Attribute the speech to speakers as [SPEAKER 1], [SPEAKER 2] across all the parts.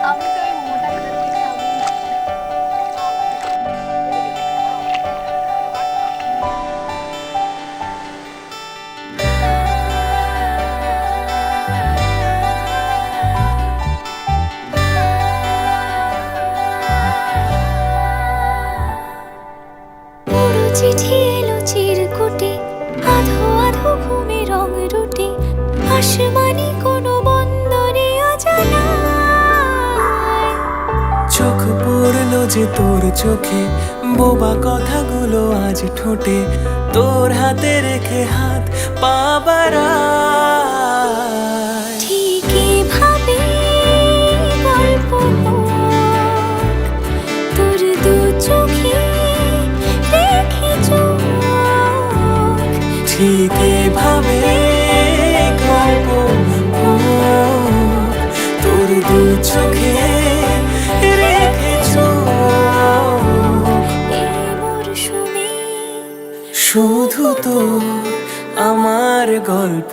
[SPEAKER 1] আমি তো ওই মোটা করে দিয়েছি আমি।
[SPEAKER 2] পুরো চিঠি এলো চিরকুটে, আধো আধো ঘুমে রং রুটে, আসমানি কোনো বন্দরে অজানায়।
[SPEAKER 3] চোখ পড়লো যে তোর চোখে, বোবা কথাগুলো আজ ঠোঁটে, তোর হাতে রেখে হাত পা বাড়ায়।
[SPEAKER 2] ঠিক এভাবে গল্প হোক, তোর দু চোখে রেখে চোখ।
[SPEAKER 3] ঠিক এভাবে গল্প হোক, তোর দু চোখে রেখে চোখ।
[SPEAKER 2] এই মরশুমে
[SPEAKER 3] শুধু তো আমার গল্প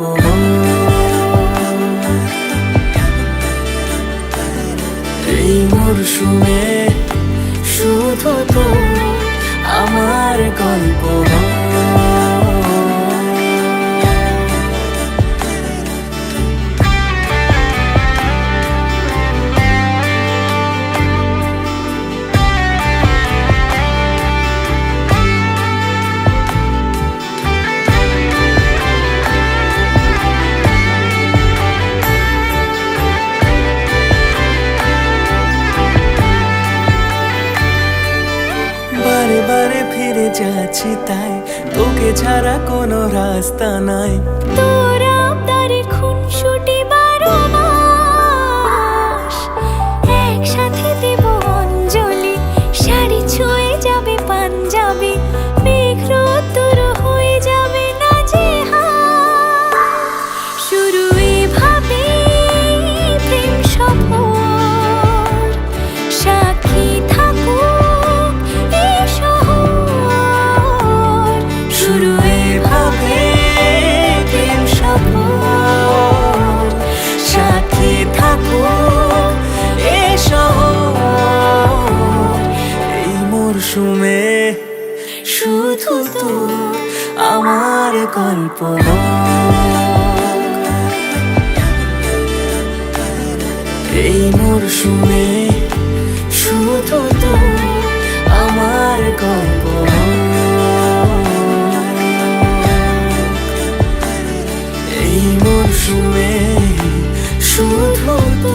[SPEAKER 3] এই মরশুমে, শুধু তো আমার গল্প। বারে বারে ফিরে যাচ্ছি তাই, তোকে ছাড়া কোনো রাস্তা নাই।
[SPEAKER 2] তোর আবদারে খুনসুটি 12 মাস, একসাথে দেব অঞ্জলি, শাড়ি ছুঁয়ে যাবে পাঞ্জাবি, মেঘ রোদ্দুর হয়ে যাবে নাজেহাল। শুরু এভাবে প্রেম সফর, সাক্ষী থাকুক এই শহর।
[SPEAKER 3] শুরু এভাবে প্রেম সফর, সাথী থাকুক এ শহর। এই মরশুমে শুধু তো আমার গল্প এই মরশুমে, শুধু তো আমার গল্প এই মরশুমে, শুধু তো